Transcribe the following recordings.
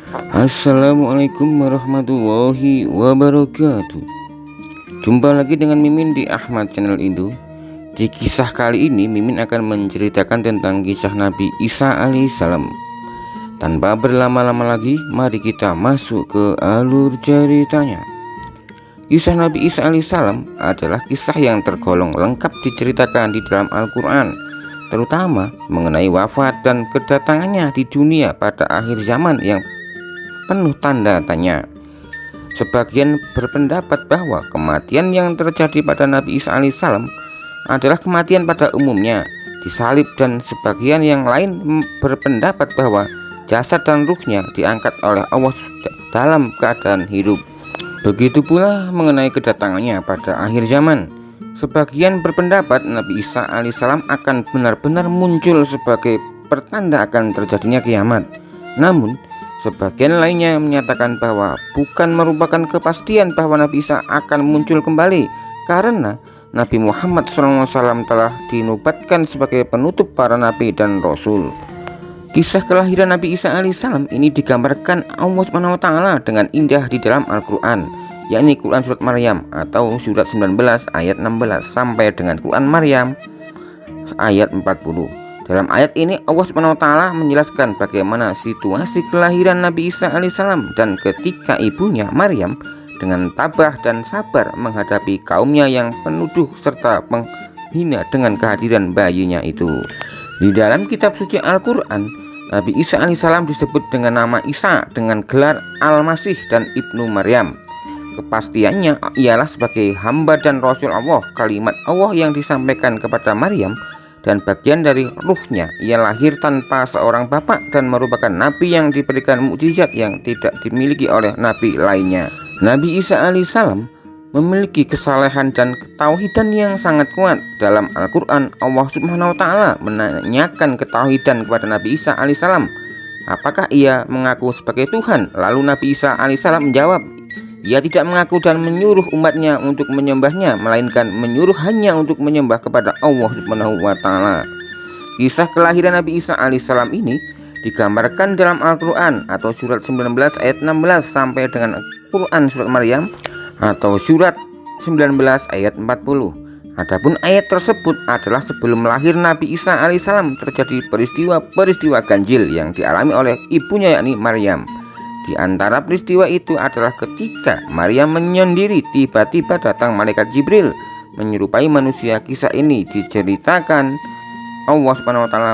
Assalamualaikum warahmatullahi wabarakatuh. Jumpa lagi dengan Mimin di Ahmad Channel Indo. Di kisah kali ini Mimin akan menceritakan tentang kisah Nabi Isa alaihissalam. Tanpa berlama-lama lagi, mari kita masuk ke alur ceritanya. Kisah Nabi Isa alaihissalam adalah kisah yang tergolong lengkap diceritakan di dalam Al-Quran, terutama mengenai wafat dan kedatangannya di dunia pada akhir zaman yang penuh tanda tanya. Sebagian berpendapat bahwa kematian yang terjadi pada Nabi Isa alaihissalam adalah kematian pada umumnya, disalib, dan sebagian yang lain berpendapat bahwa jasad dan ruhnya diangkat oleh Allah dalam keadaan hidup. Begitu pula mengenai kedatangannya pada akhir zaman. Sebagian berpendapat Nabi Isa alaihissalam akan benar-benar muncul sebagai pertanda akan terjadinya kiamat. Namun sebagian lainnya menyatakan bahwa bukan merupakan kepastian bahwa Nabi Isa akan muncul kembali, karena Nabi Muhammad SAW telah dinobatkan sebagai penutup para nabi dan rasul. Kisah kelahiran Nabi Isa alaihissalam ini digambarkan Allah SWT dengan indah di dalam Al-Quran, yakni Quran Surat Maryam atau Surat 19 ayat 16 sampai dengan Quran Maryam ayat 40. Dalam ayat ini Allah SWT menjelaskan bagaimana situasi kelahiran Nabi Isa alaihissalam dan ketika ibunya Maryam dengan tabah dan sabar menghadapi kaumnya yang penuduh serta menghina dengan kehadiran bayinya itu. Di dalam kitab suci Al-Quran, Nabi Isa alaihissalam disebut dengan nama Isa dengan gelar Al-Masih dan Ibnu Maryam. Kepastiannya ialah sebagai hamba dan rasul Allah, kalimat Allah yang disampaikan kepada Maryam, dan bagian dari ruhnya. Ia lahir tanpa seorang bapak dan merupakan nabi yang diberikan mukjizat yang tidak dimiliki oleh nabi lainnya. Nabi Isa alaihissalam memiliki kesalehan dan ketauhidan yang sangat kuat. Dalam Al-Quran, Allah Subhanahu wa Ta'ala menanyakan ketauhidan kepada Nabi Isa alaihissalam, apakah ia mengaku sebagai Tuhan? Lalu Nabi Isa alaihissalam menjawab, ia tidak mengaku dan menyuruh umatnya untuk menyembahnya, melainkan menyuruh hanya untuk menyembah kepada Allah Subhanahu wa Ta'ala. Kisah kelahiran Nabi Isa alaihissalam ini digambarkan dalam Al-Quran atau Surat 19 ayat 16 sampai dengan Quran Surat Maryam atau Surat 19 ayat 40. Adapun ayat tersebut adalah sebelum lahir Nabi Isa alaihissalam terjadi peristiwa ganjil yang dialami oleh ibunya, yakni Maryam. Di antara peristiwa itu adalah ketika Maryam menyendiri, tiba-tiba datang malaikat Jibril menyerupai manusia. Kisah ini diceritakan Allah Subhanahu wa Ta'ala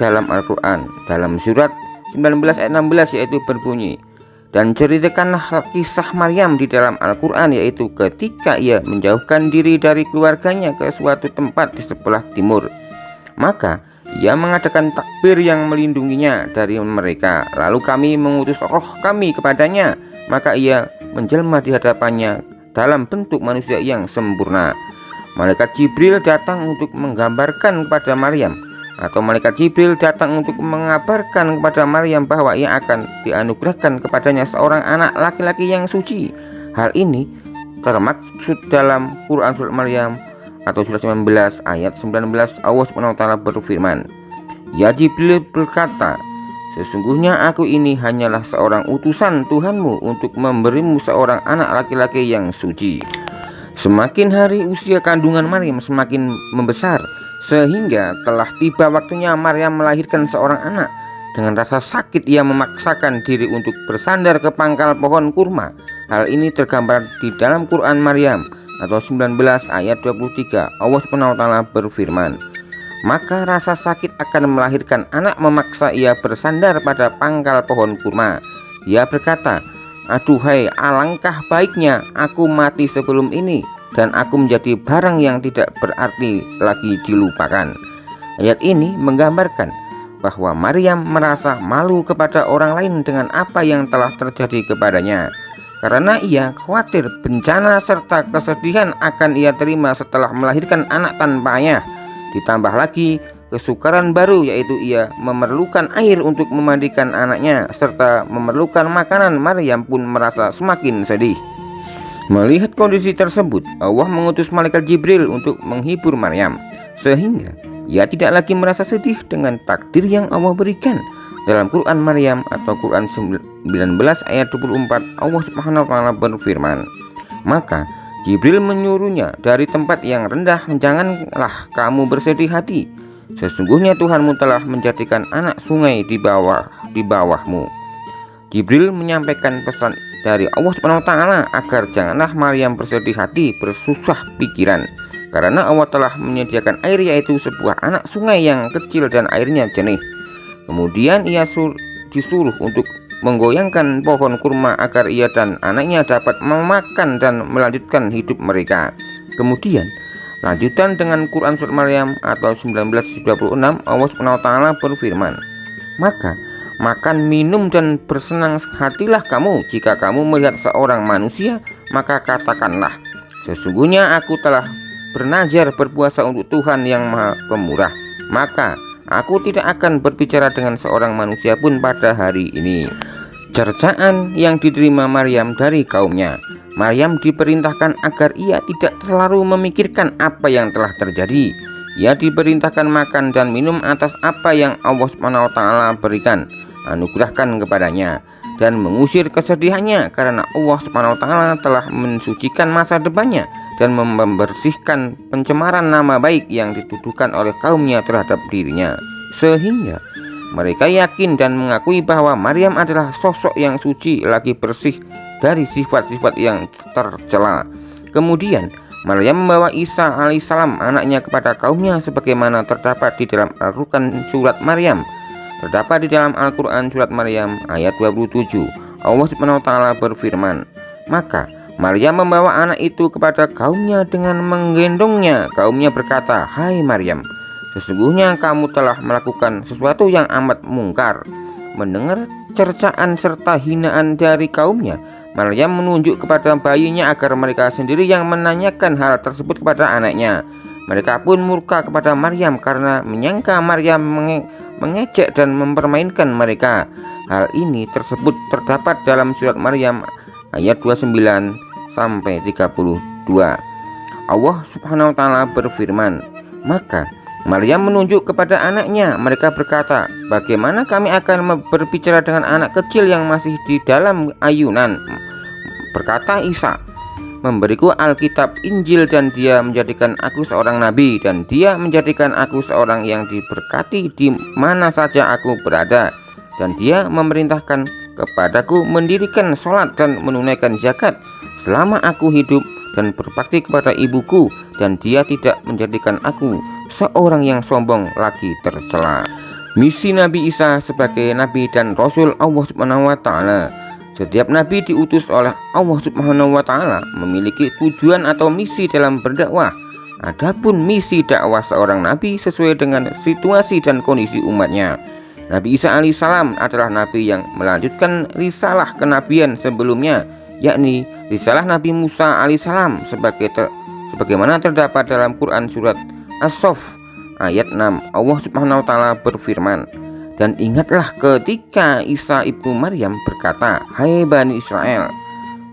dalam Al-Quran dalam surat 19 ayat 16, yaitu berbunyi, dan ceritakanlah kisah Maryam di dalam Al-Quran, yaitu ketika ia menjauhkan diri dari keluarganya ke suatu tempat di sebelah timur, maka ia mengadakan takbir yang melindunginya dari mereka. Lalu kami mengutus roh kami kepadanya, maka ia menjelma di hadapannya dalam bentuk manusia yang sempurna. Malaikat Jibril datang untuk menggambarkan kepada Maryam, atau malaikat Jibril datang untuk mengabarkan kepada Maryam bahwa ia akan dianugerahkan kepadanya seorang anak laki-laki yang suci. Hal ini termaksud dalam Quran Surat Maryam atau Surat 19 ayat 19. Allah Subhanahu wa Ta'ala berfirman, ya Jibril berkata, sesungguhnya aku ini hanyalah seorang utusan Tuhanmu untuk memberimu seorang anak laki-laki yang suci. Semakin hari usia kandungan Maryam semakin membesar, sehingga telah tiba waktunya Maryam melahirkan seorang anak. Dengan rasa sakit ia memaksakan diri untuk bersandar ke pangkal pohon kurma. Hal ini tergambar di dalam Quran Maryam atau 19 ayat 23. Allah Subhanahu wa Ta'ala berfirman, maka rasa sakit akan melahirkan anak memaksa ia bersandar pada pangkal pohon kurma. Dia berkata, aduhai, alangkah baiknya aku mati sebelum ini dan aku menjadi barang yang tidak berarti lagi dilupakan. Ayat ini menggambarkan bahwa Maryam merasa malu kepada orang lain dengan apa yang telah terjadi kepadanya, karena ia khawatir bencana serta kesedihan akan ia terima setelah melahirkan anak tanpa ayah. Ditambah lagi kesukaran baru, yaitu ia memerlukan air untuk memandikan anaknya serta memerlukan makanan. Maryam pun merasa semakin sedih. Melihat kondisi tersebut, Allah mengutus malaikat Jibril untuk menghibur Maryam, sehingga ia tidak lagi merasa sedih dengan takdir yang Allah berikan. Dalam Quran Maryam atau Quran 19 ayat 24, Allah Subhanahu wa taala berfirman, "Maka Jibril menyuruhnya dari tempat yang rendah, janganlah kamu bersedih hati. Sesungguhnya Tuhanmu telah menjadikan anak sungai di bawahmu." Jibril menyampaikan pesan dari Allah Subhanahu wa taala agar janganlah Maryam bersedih hati, bersusah pikiran, karena Allah telah menyediakan air, yaitu sebuah anak sungai yang kecil dan airnya jernih. Kemudian ia disuruh untuk menggoyangkan pohon kurma agar ia dan anaknya dapat memakan dan melanjutkan hidup mereka. Kemudian lanjutan dengan Quran Surat Maryam atau 1926, Allah Subhanahu wa taala berfirman, "Maka makan, minum, dan bersenang hatilah kamu jika kamu melihat seorang manusia, maka katakanlah, sesungguhnya aku telah bernazar berpuasa untuk Tuhan yang Maha Pemurah, maka aku tidak akan berbicara dengan seorang manusia pun pada hari ini." Cercaan yang diterima Maryam dari kaumnya. Maryam diperintahkan agar ia tidak terlalu memikirkan apa yang telah terjadi. Ia diperintahkan makan dan minum atas apa yang Allah Subhanahu wa taala berikan, anugerahkan kepadanya, dan mengusir kesedihannya karena Allah Subhanahu wa taala telah mensucikan masa depannya dan membersihkan pencemaran nama baik yang dituduhkan oleh kaumnya terhadap dirinya, sehingga mereka yakin dan mengakui bahwa Maryam adalah sosok yang suci lagi bersih dari sifat-sifat yang tercela. Kemudian Maryam membawa Isa alaihissalam anaknya kepada kaumnya sebagaimana terdapat di dalam Al-Quran Surat Maryam. Terdapat di dalam Al-Quran Surat Maryam ayat 27, Allah Subhanahu wa taala berfirman, "Maka Maryam membawa anak itu kepada kaumnya dengan menggendongnya. Kaumnya berkata, 'Hai Maryam, sesungguhnya kamu telah melakukan sesuatu yang amat mungkar.' Mendengar cercaan serta hinaan dari kaumnya, Maryam menunjuk kepada bayinya agar mereka sendiri yang menanyakan hal tersebut kepada anaknya. Mereka pun murka kepada Maryam karena menyangka Maryam mengejek dan mempermainkan mereka. Hal ini tersebut terdapat dalam surat Maryam ayat 29 sampai 32. Allah Subhanahu wa taala berfirman, "Maka Maryam menunjuk kepada anaknya. Mereka berkata, 'Bagaimana kami akan berbicara dengan anak kecil yang masih di dalam ayunan?' Berkata Isa, 'Memberiku Alkitab Injil dan dia menjadikan aku seorang nabi, dan dia menjadikan aku seorang yang diberkati di mana saja aku berada, dan dia memerintahkan kepadaku mendirikan sholat dan menunaikan zakat selama aku hidup dan berbakti kepada ibuku, dan dia tidak menjadikan aku seorang yang sombong lagi tercela.'" Misi Nabi Isa sebagai nabi dan rasul Allah Subhanahu wa taala. Setiap nabi diutus oleh Allah Subhanahu wa taala memiliki tujuan atau misi dalam berdakwah. Adapun misi dakwah seorang nabi sesuai dengan situasi dan kondisi umatnya. Nabi Isa alaihissalam adalah nabi yang melanjutkan risalah kenabian sebelumnya, yakni risalah Nabi Musa alaihissalam sebagaimana terdapat dalam Quran Surat As-Saff ayat 6. Allah Subhanahu wa taala berfirman, "Dan ingatlah ketika Isa ibnu Maryam berkata, 'Hai Bani Israel,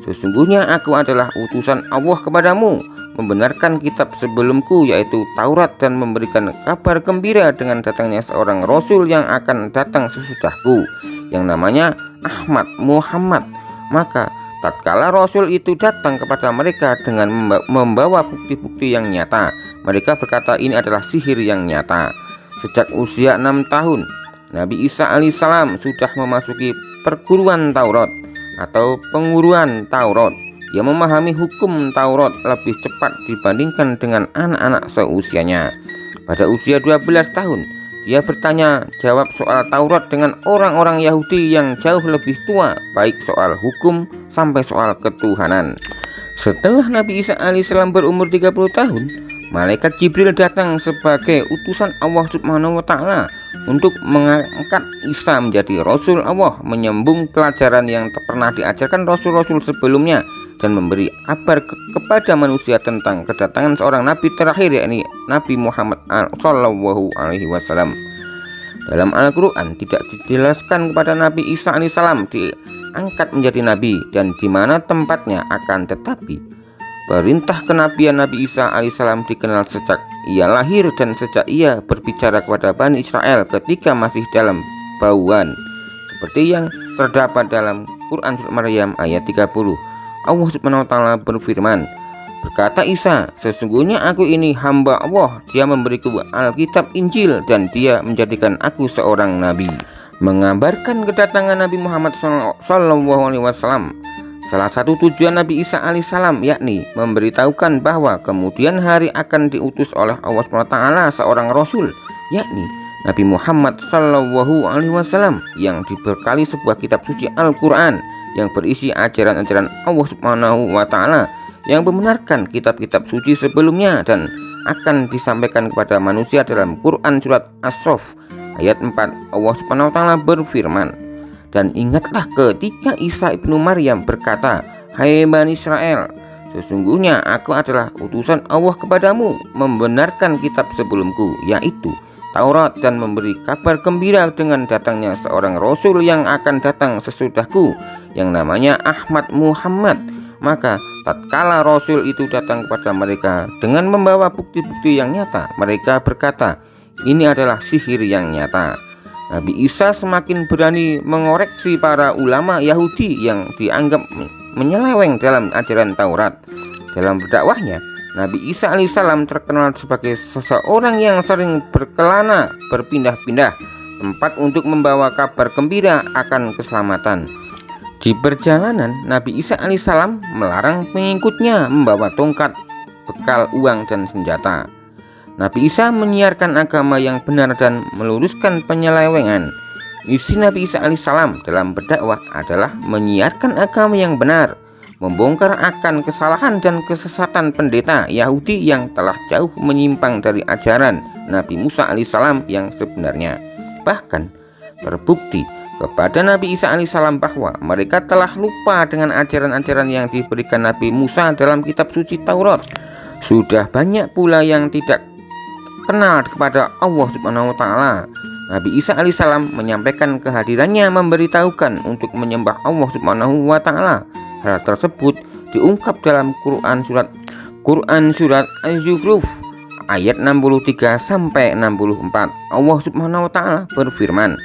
sesungguhnya aku adalah utusan Allah kepadamu, membenarkan kitab sebelumku yaitu Taurat, dan memberikan kabar gembira dengan datangnya seorang rasul yang akan datang sesudahku, yang namanya Ahmad Muhammad.' Maka tatkala rasul itu datang kepada mereka dengan membawa bukti-bukti yang nyata, mereka berkata ini adalah sihir yang nyata. Sejak usia 6 tahun, Nabi Isa alaihissalam sudah memasuki perguruan Taurat atau penguruan Taurat. Ia memahami hukum Taurat lebih cepat dibandingkan dengan anak-anak seusianya. Pada usia 12 tahun, dia bertanya jawab soal Taurat dengan orang-orang Yahudi yang jauh lebih tua, baik soal hukum sampai soal ketuhanan. Setelah Nabi Isa alaihissalam berumur 30 tahun, malaikat Jibril datang sebagai utusan Allah Subhanahu wa taala untuk mengangkat Isa menjadi Rasul Allah, menyambung pelajaran yang pernah diajarkan Rasul-Rasul sebelumnya, dan memberi kabar kepada manusia tentang kedatangan seorang Nabi terakhir, yakni Nabi Muhammad Sallallahu Alaihi Wasallam. Dalam Al-Quran tidak dijelaskan kepada Nabi Isa alaihissalam diangkat menjadi Nabi dan di mana tempatnya, akan tetapi perintah kenabian Nabi Isa alaihissalam dikenal sejak ia lahir dan sejak ia berbicara kepada Bani Israel ketika masih dalam bauan. seperti yang terdapat dalam Quran Surat Maryam ayat 30. Allah Subhanahu wa Ta'ala berfirman, berkata Isa, sesungguhnya aku ini hamba Allah, dia memberiku Alkitab Injil dan dia menjadikan aku seorang nabi. Mengabarkan kedatangan Nabi Muhammad SAW, salah satu tujuan Nabi Isa alaihissalam yakni memberitahukan bahwa kemudian hari akan diutus oleh Allah SWT seorang Rasul, yakni Nabi Muhammad SAW, yang dibekali sebuah kitab suci Al-Quran yang berisi ajaran-ajaran Allah Subhanahu wa Ta'ala yang membenarkan kitab-kitab suci sebelumnya dan akan disampaikan kepada manusia dalam Quran Surat As-Saff ayat 4. Allah Subhanahu wa Ta'ala berfirman, dan ingatlah ketika Isa ibnu Maryam berkata, hai Bani Israel, sesungguhnya aku adalah utusan Allah kepadamu, membenarkan kitab sebelumku, yaitu Taurat, dan memberi kabar gembira dengan datangnya seorang Rasul yang akan datang sesudahku, yang namanya Ahmad Muhammad. Maka tatkala Rasul itu datang kepada mereka dengan membawa bukti-bukti yang nyata, mereka berkata, ini adalah sihir yang nyata. Nabi Isa semakin berani mengoreksi para ulama Yahudi yang dianggap menyeleweng dalam ajaran Taurat. Dalam berdakwahnya, Nabi Isa alaihissalam terkenal sebagai seseorang yang sering berkelana berpindah-pindah tempat untuk membawa kabar gembira akan keselamatan. Di perjalanan, Nabi Isa alaihissalam melarang pengikutnya membawa tongkat, bekal, uang, dan senjata. Nabi Isa menyiarkan agama yang benar dan meluruskan penyelewengan. Misi Nabi Isa alaihissalam dalam berdakwah adalah menyiarkan agama yang benar, membongkar akan kesalahan dan kesesatan pendeta Yahudi yang telah jauh menyimpang dari ajaran Nabi Musa alaihissalam yang sebenarnya. Bahkan terbukti kepada Nabi Isa alaihissalam bahwa mereka telah lupa dengan ajaran-ajaran yang diberikan Nabi Musa dalam kitab suci Taurat. Sudah banyak pula yang tidak kenal kepada Allah Subhanahu wa Ta'ala. Nabi Isa alaihissalam menyampaikan kehadirannya memberitahukan untuk menyembah Allah Subhanahu wa Ta'ala. Hal tersebut diungkap dalam Quran Surat Az-Zukhruf ayat 63 sampai 64. Allah Subhanahu wa Ta'ala berfirman,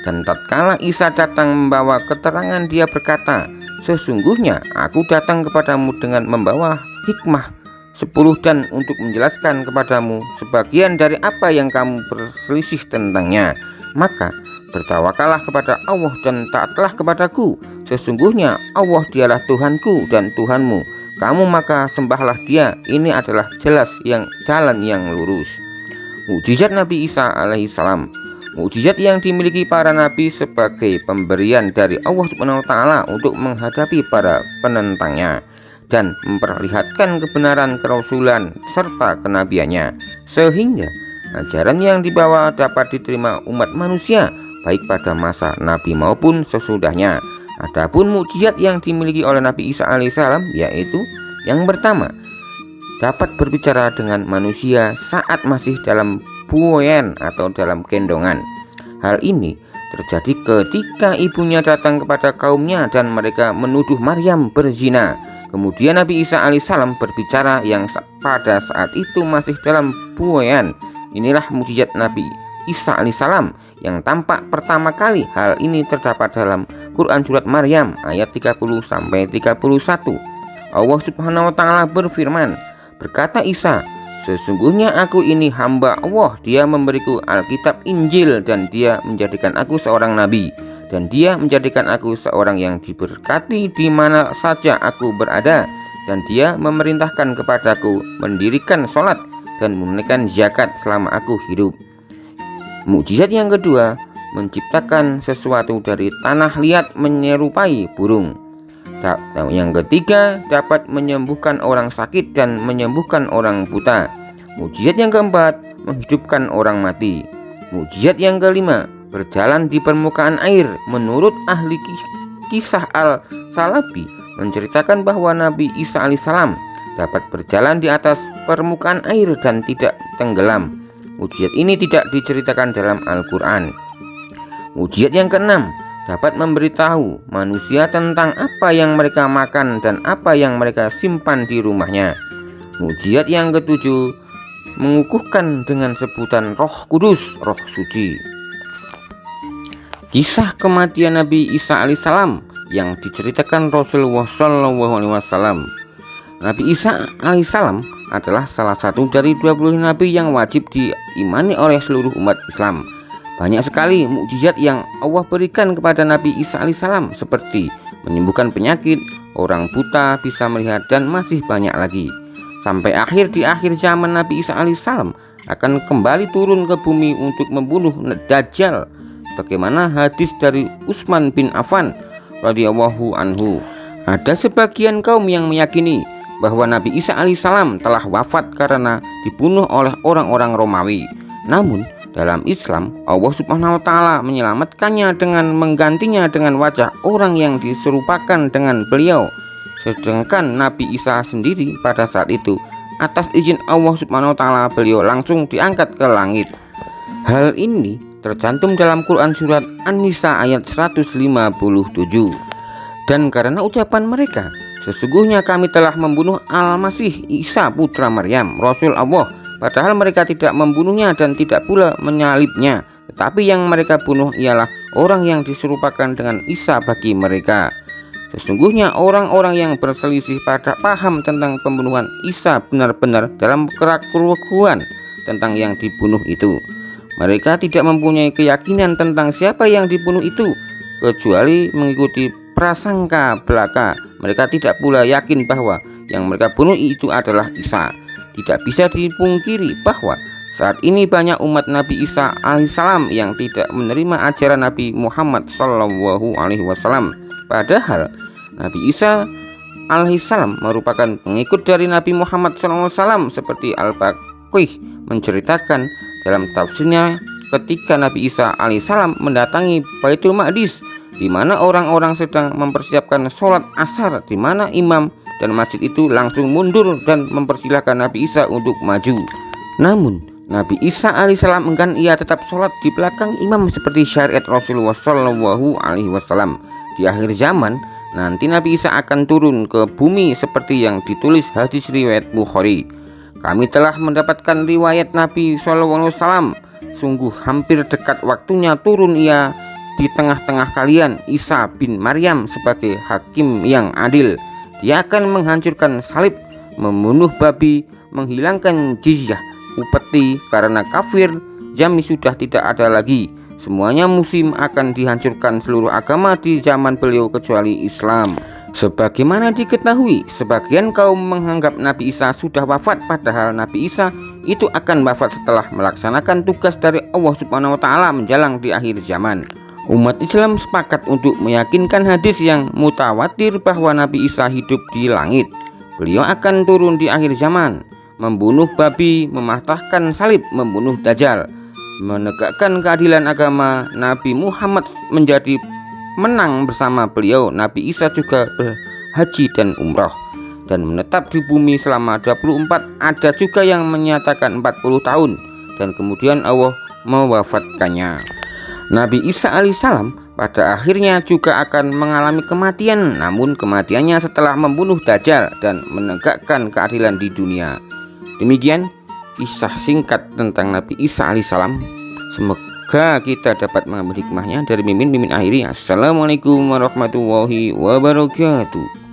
dan tatkala Isa datang membawa keterangan, dia berkata, sesungguhnya aku datang kepadamu dengan membawa hikmah 10 dan untuk menjelaskan kepadamu sebagian dari apa yang kamu berselisih tentangnya. Maka bertawakallah kepada Allah dan taatlah kepadaku, sesungguhnya Allah dialah Tuhanku dan Tuhanmu, kamu maka sembahlah dia, ini adalah jelas yang jalan yang lurus. Mukjizat Nabi Isa alaihissalam. Mukjizat yang dimiliki para nabi sebagai pemberian dari Allah Subhanahu wa Ta'ala untuk menghadapi para penentangnya dan memperlihatkan kebenaran kerasulan serta kenabiannya, sehingga ajaran yang dibawa dapat diterima umat manusia baik pada masa Nabi maupun sesudahnya. Adapun mukjizat yang dimiliki oleh Nabi Isa alaihissalam yaitu yang pertama, dapat berbicara dengan manusia saat masih dalam buoyan atau dalam gendongan. Hal ini terjadi ketika ibunya datang kepada kaumnya dan mereka menuduh Maryam berzina. Kemudian Nabi Isa alaihissalam berbicara yang pada saat itu masih dalam buoyan. Inilah mukjizat Nabi Isa alaihissalam yang tampak pertama kali. Hal ini terdapat dalam Quran Surat Maryam ayat 30 sampai 31. Allah Subhanahu wa Ta'ala berfirman, berkata Isa, sesungguhnya aku ini hamba Allah, dia memberiku Alkitab Injil dan dia menjadikan aku seorang nabi, dan dia menjadikan aku seorang yang diberkati di mana saja aku berada, dan dia memerintahkan kepadaku mendirikan sholat dan menunaikan zakat selama aku hidup. Mukjizat yang kedua, menciptakan sesuatu dari tanah liat menyerupai burung. Yang ketiga, dapat menyembuhkan orang sakit dan menyembuhkan orang buta. Mukjizat yang keempat, menghidupkan orang mati. Mukjizat yang kelima, berjalan di permukaan air. Menurut ahli kisah Al-Salabi menceritakan bahwa Nabi Isa alaihissalam dapat berjalan di atas permukaan air dan tidak tenggelam. Mukjizat ini tidak diceritakan dalam Al-Quran. Mukjizat yang keenam, dapat memberitahu manusia tentang apa yang mereka makan dan apa yang mereka simpan di rumahnya. Mukjizat yang ketujuh, mengukuhkan dengan sebutan Roh Kudus, Roh Suci. Kisah kematian Nabi Isa alaihissalam yang diceritakan Rasulullah SAW. Nabi Isa alaihissalam adalah salah satu dari 20 nabi yang wajib diimani oleh seluruh umat Islam. Banyak sekali mukjizat yang Allah berikan kepada Nabi Isa alaihissalam, seperti menyembuhkan penyakit, orang buta bisa melihat, dan masih banyak lagi. Sampai di akhir zaman, Nabi Isa alaihissalam akan kembali turun ke bumi untuk membunuh Dajjal, sebagaimana hadis dari Utsman bin Affan radhiyallahu anhu. Ada sebagian kaum yang meyakini bahwa Nabi Isa alaihissalam telah wafat karena dibunuh oleh orang-orang Romawi. Namun dalam Islam, Allah Subhanahu wa Ta'ala menyelamatkannya dengan menggantinya dengan wajah orang yang diserupakan dengan beliau. Sedangkan Nabi Isa sendiri pada saat itu, atas izin Allah Subhanahu wa Ta'ala, beliau langsung diangkat ke langit. Hal ini tercantum dalam Quran surat An-Nisa ayat 157. Dan karena ucapan mereka, sesungguhnya kami telah membunuh Al-Masih Isa putra Maryam, Rasul Allah, padahal mereka tidak membunuhnya dan tidak pula menyalibnya, tetapi yang mereka bunuh ialah orang yang diserupakan dengan Isa bagi mereka. Sesungguhnya orang-orang yang berselisih pada paham tentang pembunuhan Isa benar-benar dalam keraguan tentang yang dibunuh itu. Mereka tidak mempunyai keyakinan tentang siapa yang dibunuh itu, kecuali mengikuti prasangka belaka. Mereka tidak pula yakin bahwa yang mereka bunuh itu adalah Isa. Tidak bisa dipungkiri bahwa saat ini banyak umat Nabi Isa alaihissalam yang tidak menerima ajaran Nabi Muhammad SAW. Padahal Nabi Isa alaihissalam merupakan pengikut dari Nabi Muhammad SAW, seperti Al-Baqih menceritakan dalam tafsirnya ketika Nabi Isa alaihissalam mendatangi Baitul Maqdis, di mana orang-orang sedang mempersiapkan sholat asar, di mana imam dan masjid itu langsung mundur dan mempersilahkan Nabi Isa untuk maju. Namun Nabi Isa alaihissalam enggan, ia tetap sholat di belakang imam seperti syariat Rasulullah SAW. Di akhir zaman nanti Nabi Isa akan turun ke bumi seperti yang ditulis hadis riwayat Bukhari. Kami telah mendapatkan riwayat Nabi SAW, sungguh hampir dekat waktunya turun ia di tengah-tengah kalian, Isa bin Maryam, sebagai hakim yang adil. Dia akan menghancurkan salib, membunuh babi, menghilangkan jizyah, upeti karena kafir, jami sudah tidak ada lagi. Semuanya musim akan dihancurkan seluruh agama di zaman beliau kecuali Islam. Sebagaimana diketahui, sebagian kaum menganggap Nabi Isa sudah wafat, padahal Nabi Isa itu akan wafat setelah melaksanakan tugas dari Allah Subhanahu wa Ta'ala menjelang di akhir zaman. Umat Islam sepakat untuk meyakinkan hadis yang mutawatir bahwa Nabi Isa hidup di langit. Beliau akan turun di akhir zaman, membunuh babi, mematahkan salib, membunuh Dajjal, menegakkan keadilan agama. Nabi Muhammad menjadi menang bersama beliau. Nabi Isa juga berhaji dan umrah dan menetap di bumi selama 24. Ada juga yang menyatakan 40 tahun dan kemudian Allah mewafatkannya. Nabi Isa alaihissalam pada akhirnya juga akan mengalami kematian, namun kematiannya setelah membunuh Dajjal dan menegakkan keadilan di dunia. Demikian kisah singkat tentang Nabi Isa alaihissalam. Semoga kita dapat mengambil hikmahnya. Dari Mimin akhiri. Assalamualaikum warahmatullahi wabarakatuh.